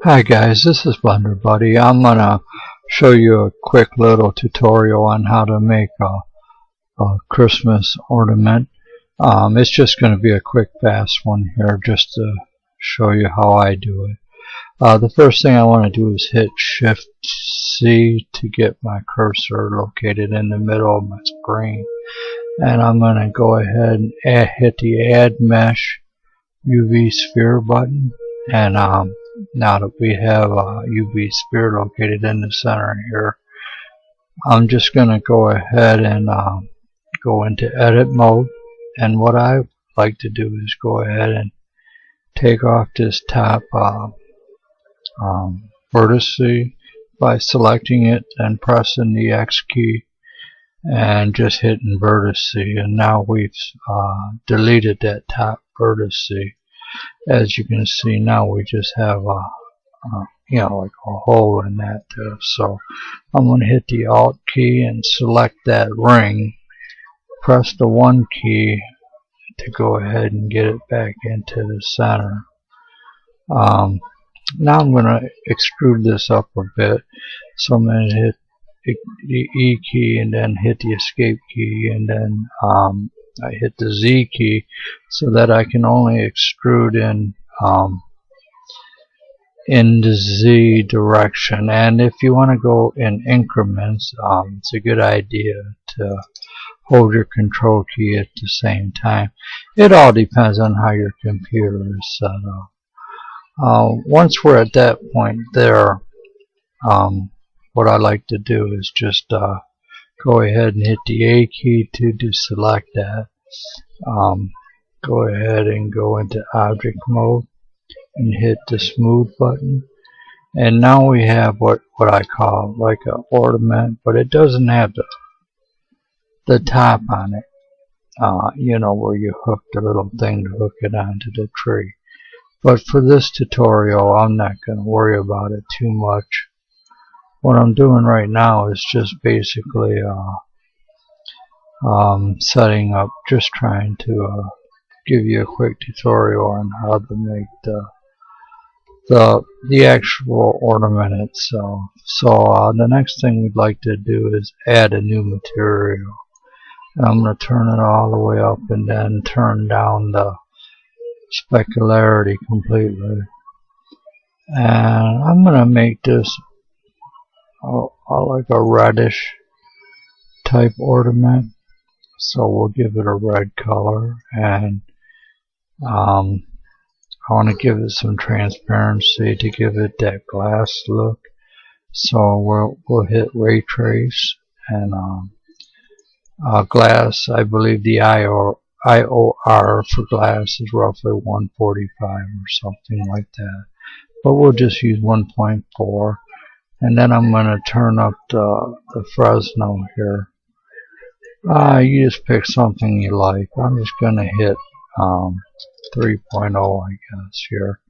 Hi guys, this is Blender Buddy. I'm gonna show you a quick little tutorial on how to make a Christmas ornament. It's just going to be a quick fast one here just to show you how I do it. The first thing I want to do is hit Shift C to get my cursor located in the middle of my screen, and I'm going to go ahead and hit the Add Mesh UV Sphere button. And now that we have a UV sphere located in the center here, I'm just going to go ahead and go into edit mode. And what I like to do is go ahead and take off this top vertex by selecting it and pressing the X key and just hitting vertex. And now we've deleted that top vertex. As you can see, now we just have like a hole in that. So I'm going to hit the Alt key and select that ring. Press the 1 key to go ahead and get it back into the center. Now I'm going to extrude this up a bit. So I'm going to hit the E key and then hit the Escape key, and then I hit the Z key so that I can only extrude in the Z direction. And if you want to go in increments, it's a good idea to hold your control key at the same time. It all depends on how your computer is set up. Once we're at that point there, what I like to do is just go ahead and hit the A key to deselect that. Go ahead and go into object mode and hit the smooth button. And now we have what I call like an ornament, but it doesn't have the top on it. Where you hook the little thing to hook it onto the tree. But for this tutorial, I'm not going to worry about it too much. What I'm doing right now is just basically setting up, just trying to give you a quick tutorial on how to make the actual ornament itself. So the next thing we'd like to do is add a new material. And I'm going to turn it all the way up and then turn down the specularity completely. And I'm going to make this like a reddish type ornament, so we'll give it a red color, and I want to give it some transparency to give it that glass look. So we'll hit ray trace, and glass, I believe the IOR for glass is roughly 145 or something like that, but we'll just use 1.4. And then I'm going to turn up the Fresnel here. You just pick something you like. I'm just going to hit 3.0, I guess, here.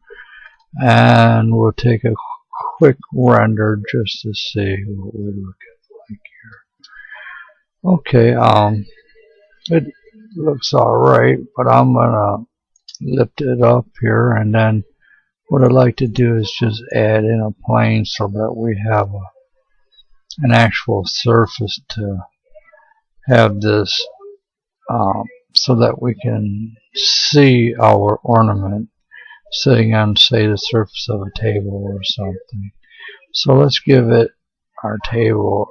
And we'll take a quick render just to see what we look like here. Okay, it looks alright, but I'm going to lift it up here, and then what I'd like to do is just add in a plane so that we have an actual surface to have this, so that we can see our ornament sitting on, say, the surface of a table or something. So let's give it, our table,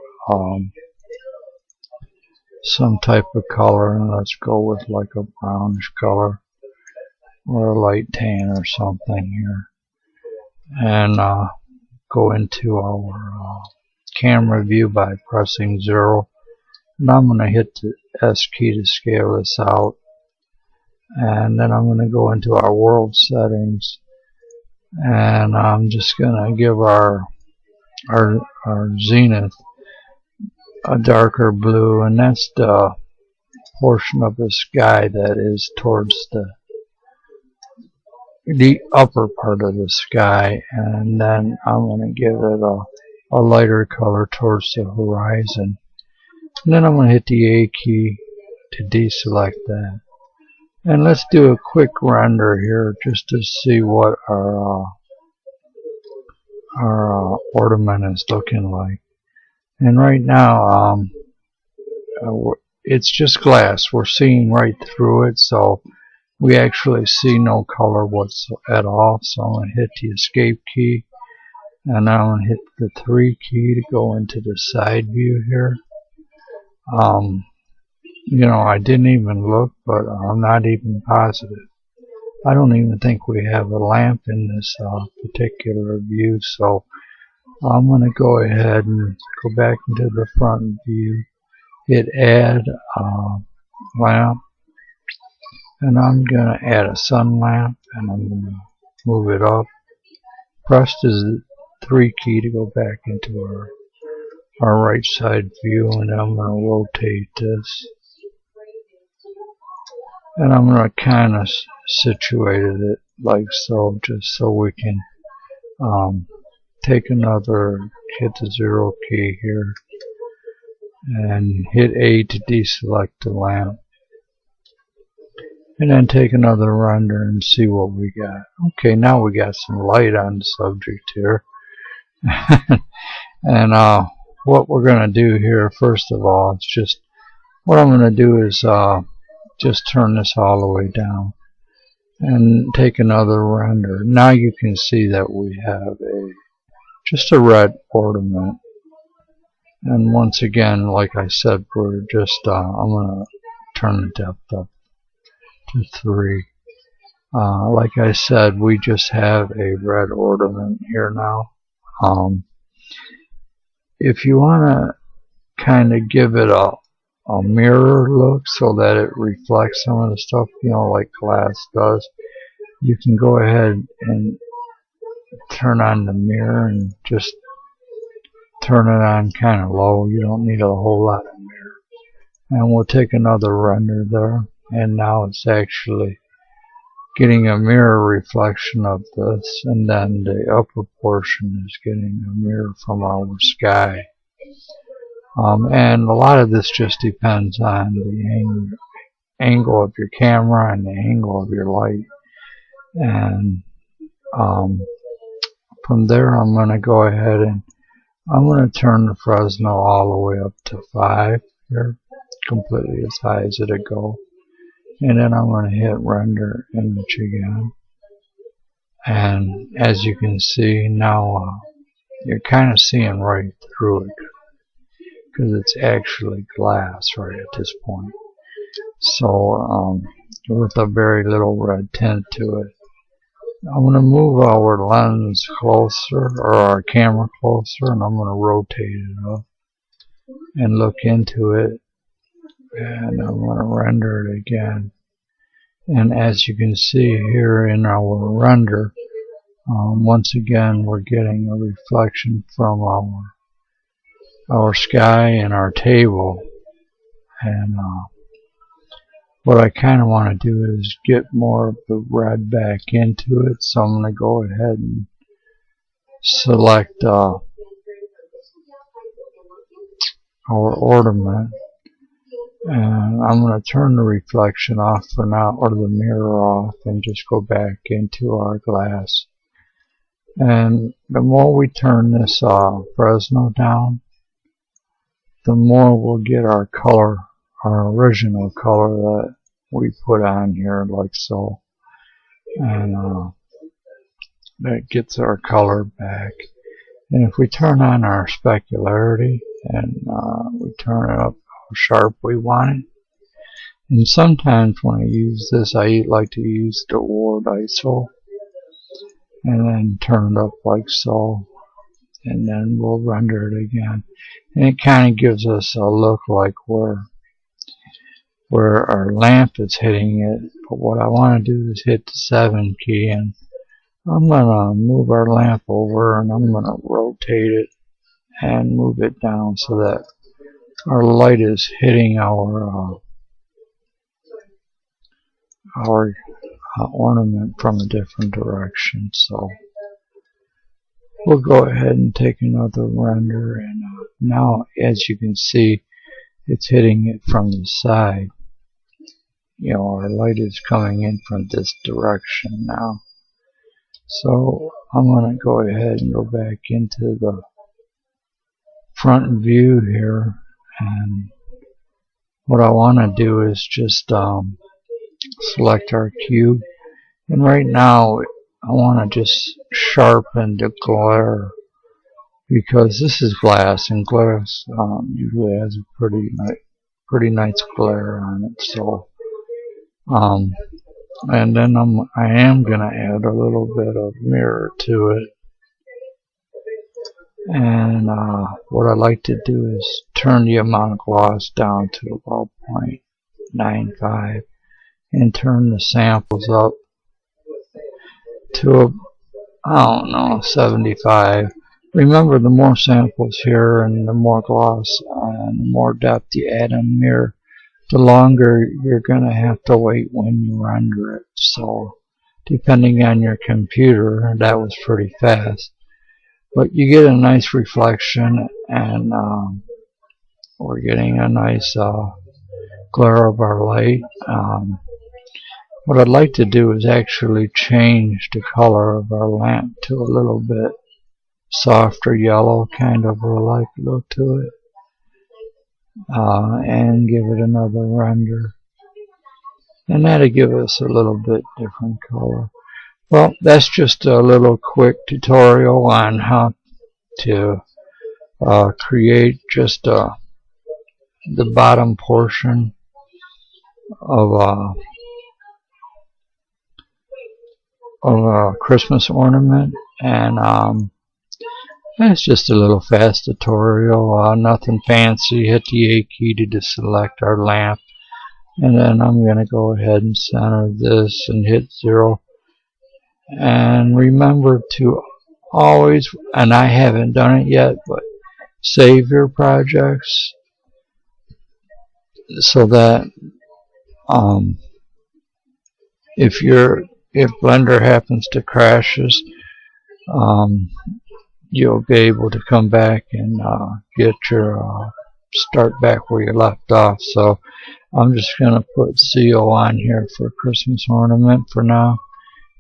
some type of color, and let's go with like a brownish color or a light tan or something here. And go into our camera view by pressing 0. And I'm going to hit the S key to scale this out. And then I'm going to go into our world settings, and I'm just going to give our zenith a darker blue, and that's the portion of the sky that is towards the upper part of the sky. And then I'm going to give it a lighter color towards the horizon. And then I'm going to hit the A key to deselect that. And let's do a quick render here just to see what our our ornament is looking like. And right now, it's just glass. We're seeing right through it, so we actually see no color at all. So I'm going to hit the escape key, and now I'm going to hit the 3 key to go into the side view here. You know, I didn't even look, but I'm not even positive. I don't even think we have a lamp in this particular view, so I'm going to go ahead and go back into the front view, hit add lamp, and I'm going to add a sun lamp, and I'm going to move it up. Press the 3 key to go back into our right side view, and I'm going to rotate this. And I'm going to kind of situate it like so, just so we can take another, hit the 0 key here, and hit A to deselect the lamp. And then take another render and see what we got. Okay, now we got some light on the subject here. And what we're going to do here, first of all, it's just, what I'm going to do is just turn this all the way down and take another render. Now you can see that we have just a red ornament. And once again, like I said, we're just I'm going to turn the depth up to 3. Like I said, we just have a red ornament here now. If you want to kind of give it a mirror look so that it reflects some of the stuff, you know, like glass does, you can go ahead and turn on the mirror and just turn it on kind of low. You don't need a whole lot of mirror. And we'll take another render there, and now it's actually getting a mirror reflection of this, and then the upper portion is getting a mirror from our sky. And a lot of this just depends on the angle of your camera and the angle of your light. And from there, I'm going to go ahead and I'm going to turn the Fresnel all the way up to 5 here, completely as high as it'll go. And then I'm going to hit render image again. And as you can see now, you're kind of seeing right through it, because it's actually glass right at this point. So with a very little red tint to it. I'm going to move our lens closer, or our camera closer, and I'm going to rotate it up and look into it, and I'm going to render it again. And as you can see here in our render, once again we're getting a reflection from our sky and our table. And what I kind of want to do is get more of the red back into it, so I'm going to go ahead and select our ornament, and I'm going to turn the reflection off for now, or the mirror off, and just go back into our glass. And the more we turn this Fresnel down, the more we'll get our color, our original color that we put on here, like so. And that gets our color back. And if we turn on our specularity and we turn it up how sharp we want it, and sometimes when I use this, I like to use the ward ISO, and then turn it up like so, and then we'll render it again. And it kind of gives us a look like where our lamp is hitting it. But what I want to do is hit the 7 key, and I'm going to move our lamp over, and I'm going to rotate it and move it down so that our light is hitting our ornament from a different direction. So we'll go ahead and take another render, and now as you can see, it's hitting it from the side. Our light is coming in from this direction now. So I'm going to go ahead and go back into the front view here, and what I want to do is just select our cube, and right now I want to just sharpen the glare, because this is glass, and glass usually has a pretty nice glare on it. So and then I am going to add a little bit of mirror to it. And what I like to do is turn the amount of gloss down to about 0.95 and turn the samples up to, I don't know, 75. Remember, the more samples here and the more gloss and the more depth you add in mirror, the longer you're going to have to wait when you render it. So depending on your computer, that was pretty fast. But you get a nice reflection, and we're getting a nice glare of our light. What I'd like to do is actually change the color of our lamp to a little bit softer yellow, kind of a light look to it, and give it another render. And that'll give us a little bit different color. Well, that's just a little quick tutorial on how to create just the bottom portion of a Christmas ornament, and it's just a little fast tutorial, nothing fancy. Hit the A key to deselect our lamp, and then I'm going to go ahead and center this and hit 0. And remember to always, and I haven't done it yet, but save your projects so that if Blender happens to crashes, you'll be able to come back and get your start back where you left off. So I'm just going to put CO on here for Christmas ornament for now,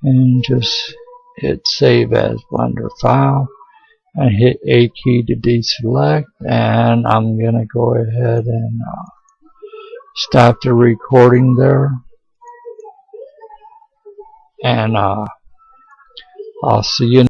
and just hit save as Blender file, and hit A key to deselect, and I'm going to go ahead and stop the recording there, and I'll see you